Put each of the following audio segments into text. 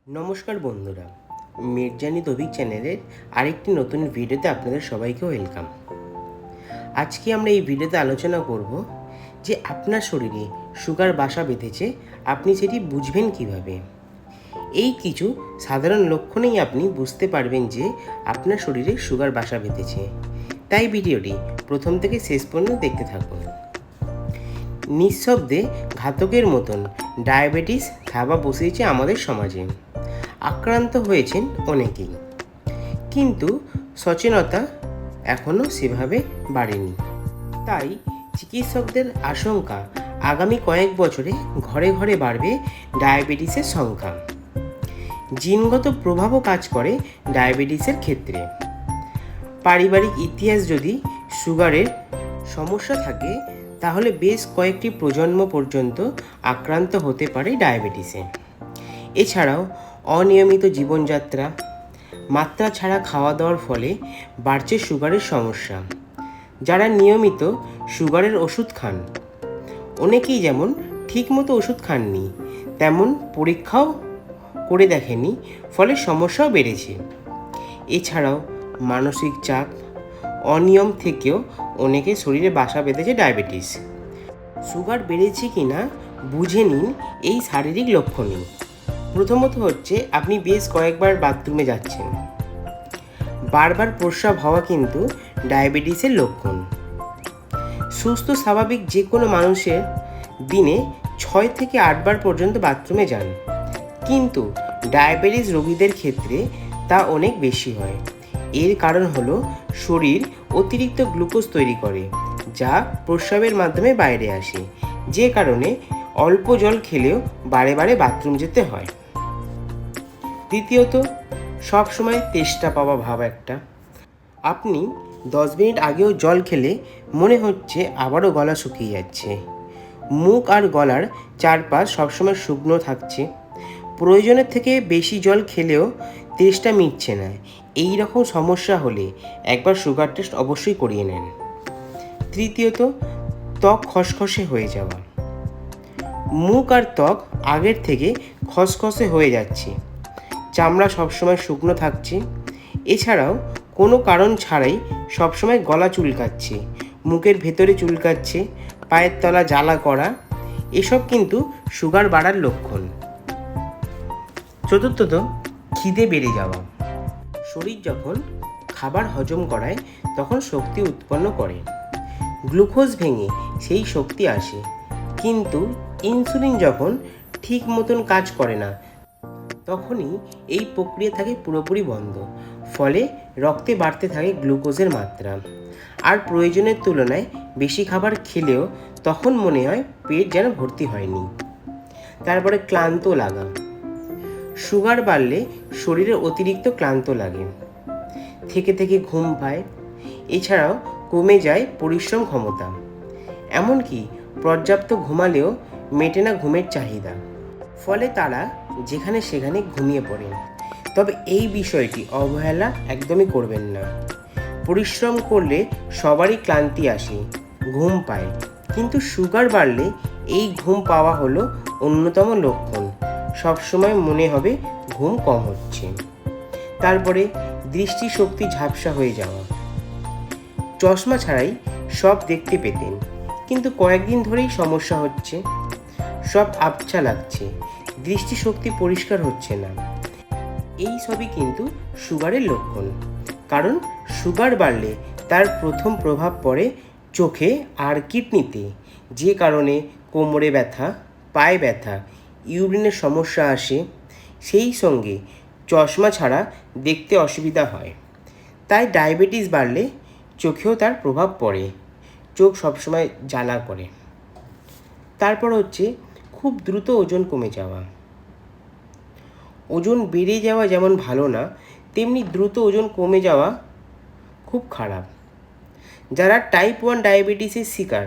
নমস্কার বন্ধুরা, মির্জানি তৌফিক চ্যানেলের আরেকটি নতুন ভিডিওতে আপনাদের সবাইকে ওয়েলকাম। আজকে আমরা এই ভিডিওতে আলোচনা করব যে আপনার শরীরে সুগার বাসা বেঁধেছে, আপনি সেটি বুঝবেন কিভাবে। এই কিছু সাধারণ লক্ষণেই আপনি বুঝতে পারবেন যে আপনার শরীরে সুগার বাসা বেঁধেছে। তাই ভিডিওটি প্রথম থেকে শেষ পর্যন্ত দেখতে থাকুন। নিঃশব্দে ঘাতকের মতন ডায়াবেটিস থাবা বসিয়েছে আমাদের সমাজে। আক্রান্ত হয়েছেন অনেকেই, কিন্তু সচেতনতা এখনও সেভাবে বাড়েনি। তাই চিকিৎসকদের আশঙ্কা আগামী কয়েক বছরে ঘরে ঘরে বাড়বে ডায়াবেটিসের সংখ্যা। জিনগত প্রভাবও কাজ করে ডায়াবেটিসের ক্ষেত্রে। পারিবারিক ইতিহাস যদি সুগারের সমস্যা থাকে, তাহলে বেশ কয়েকটি প্রজন্ম পর্যন্ত আক্রান্ত হতে পারে ডায়াবেটিসে। এছাড়াও অনিয়মিত জীবনযাত্রা, মাত্রা ছাড়া খাওয়া দাওয়ার ফলে বাড়ছে সুগারের সমস্যা। যারা নিয়মিত সুগারের ওষুধ খান, অনেকেই যেমন ঠিকমতো ওষুধ খাননি, তেমন পরীক্ষাও করে দেখেনি, ফলে সমস্যাও বেড়েছে। এছাড়াও মানসিক চাপ, অনিয়ম থেকেও অনেকের শরীরে বাসা বেঁধেছে ডায়াবেটিস। সুগার বেড়েছে কিনা বুঝে নিন এই শারীরিক লক্ষণই। প্রথমত হচ্ছে, আপনি বেশ কয়েকবার বাথরুমে যাচ্ছেন। বারবার প্রস্রাব হওয়া কিন্তু ডায়াবেটিসের লক্ষণ। সুস্থ স্বাভাবিক যে কোনো মানুষের দিনে 6 থেকে 8 বার পর্যন্ত বাথরুমে যান, কিন্তু ডায়াবেটিস রোগীদের ক্ষেত্রে তা অনেক বেশি হয়। এর কারণ হলো শরীর অতিরিক্ত গ্লুকোজ তৈরি করে, যা প্রস্রাবের মাধ্যমে বাইরে আসে, যে কারণে অল্প জল খেলেও বারে বারে বাথরুম যেতে হয়। দ্বিতীয়ত, সবসময় তেষ্টা পাওয়া ভাব একটা। আপনি 10 মিনিট আগেও জল খেলে মনে হচ্ছে আবারও গলা শুকিয়ে যাচ্ছে। মুখ আর গলার চারপাশ সবসময় শুকনো থাকছে। প্রয়োজনের থেকে বেশি জল খেলেও তেষ্টা মিটছে না। এই রকম সমস্যা হলে একবার সুগার টেস্ট অবশ্যই করিয়ে নেন। তৃতীয়ত, ত্বক খসখসে হয়ে যাওয়া। মুখ আর ত্বক আগের থেকে খসখসে হয়ে যাচ্ছে, চামড়া সবসময় শুকনো থাকছে। এছাড়াও কোনো কারণ ছাড়াই সবসময় গলা চুলকাচ্ছে, মুখের ভেতরে চুলকাচ্ছে, পায়ের তলা জ্বালা করা, এসব কিন্তু সুগার বাড়ার লক্ষণ। চতুর্থত, খিদে বেড়ে যাওয়া। শরীর যখন খাবার হজম করায় তখন শক্তি উৎপন্ন করে, গ্লুকোজ ভেঙে সেই শক্তি আসে। কিন্তু ইনসুলিন যখন ঠিক মতন কাজ করে না, তখনই এই প্রক্রিয়া থাকে পুরোপুরি বন্ধ। ফলে রক্তে বাড়তে থাকে গ্লুকোজের মাত্রা, আর প্রয়োজনের তুলনায় বেশি খাবার খেলেও তখন মনে হয় পেট যেন ভর্তি হয়নি। তারপরে ক্লান্ত লাগা। সুগার বাড়লে শরীরে অতিরিক্ত ক্লান্ত লাগে, থেকে থেকে ঘুম পায়। এছাড়াও কমে যায় পরিশ্রম ক্ষমতা। এমনকি পর্যাপ্ত ঘুমালেও মেটে না ঘুমের চাহিদা, ফলে তারা যেখানে সেখানে ঘুমিয়ে পড়েন। তবে এই বিষয়টি অবহেলা একদমই করবেন না। পরিশ্রম করলে সবারই ক্লান্তি আসে, ঘুম পায়, কিন্তু সুগার বাড়লে এই ঘুম পাওয়া হলো অন্যতম লক্ষণ। সবসময় মনে হবে ঘুম কম হচ্ছে। তারপরে দৃষ্টিশক্তি ঝাপসা হয়ে যাওয়া। চশমা ছাড়াই সব দেখতে পেতেন, কিন্তু কয়েকদিন ধরেই সমস্যা হচ্ছে। সব আবছা লাগছে, দৃষ্টিশক্তি পরিষ্কার হচ্ছে না। এই সবই কিন্তু সুগারের লক্ষণ। কারণ সুগার বাড়লে তার প্রথম প্রভাব পড়ে চোখে আর কিডনিতে, যে কারণে কোমরে ব্যথা, পায়ে ব্যথা, ইউরিনের সমস্যা আসে। সেই সঙ্গে চশমা ছাড়া দেখতে অসুবিধা হয়। তাই ডায়াবেটিস বাড়লে চোখেও তার প্রভাব পড়ে, চোখ সবসময় জ্বালা করে। তারপর হচ্ছে খুব দ্রুত ওজন কমে যাওয়া। ওজন বেড়ে যাওয়া যেমন ভালো না, তেমনি দ্রুত ওজন কমে যাওয়া খুব খারাপ। যারা টাইপ 1 ডায়াবেটিসের শিকার,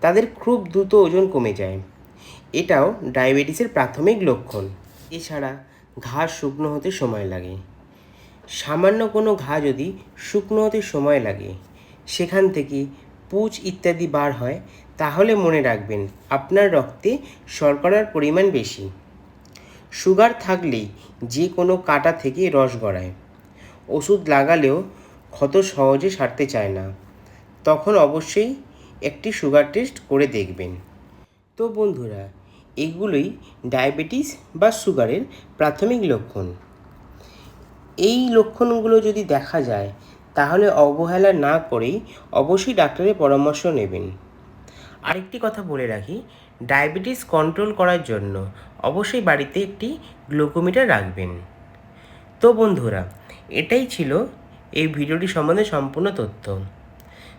তাদের খুব দ্রুত ওজন কমে যায়। এটাও ডায়াবেটিসের প্রাথমিক লক্ষণ। এছাড়া ঘা শুকনো হতে সময় লাগে। সামান্য কোনো ঘা যদি শুকনো হতে সময় লাগে, সেখান থেকে পুঁজ ইত্যাদি বার হয়, তাহলে মনে রাখবেন আপনার রক্তে শর্করার পরিমাণ বেশি। সুগার থাকলেই যে কোনো কাঁটা থেকে রস গড়ায়। ওষুধ লাগালেও ক্ষত সহজে সারতে চায় না, তখন অবশ্যই একটি সুগার টেস্ট করে দেখবেন। তো বন্ধুরা, এগুলোই ডায়াবেটিস বা সুগারের প্রাথমিক লক্ষণ। এই লক্ষণগুলো যদি দেখা যায় তাহলে অবহেলা না করেই অবশ্যই ডাক্তারের পরামর্শ নেবেন। আরেকটি কথা বলে রাখি, ডায়াবেটিস কন্ট্রোল করার জন্য অবশ্যই বাড়িতে একটি গ্লুকোমিটার রাখবেন। তো বন্ধুরা, এটাই ছিল এই ভিডিওটি সম্বন্ধে সম্পূর্ণ তথ্য।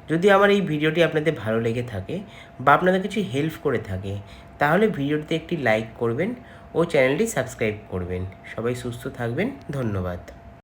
যদি আমার এই ভিডিওটি আপনাদের ভালো লেগে থাকে বা আপনাদের কিছু হেল্প করে থাকে তাহলে ভিডিওটিতে একটি লাইক করবেন ও চ্যানেলটি সাবস্ক্রাইব করবেন। সবাই সুস্থ থাকবেন। ধন্যবাদ।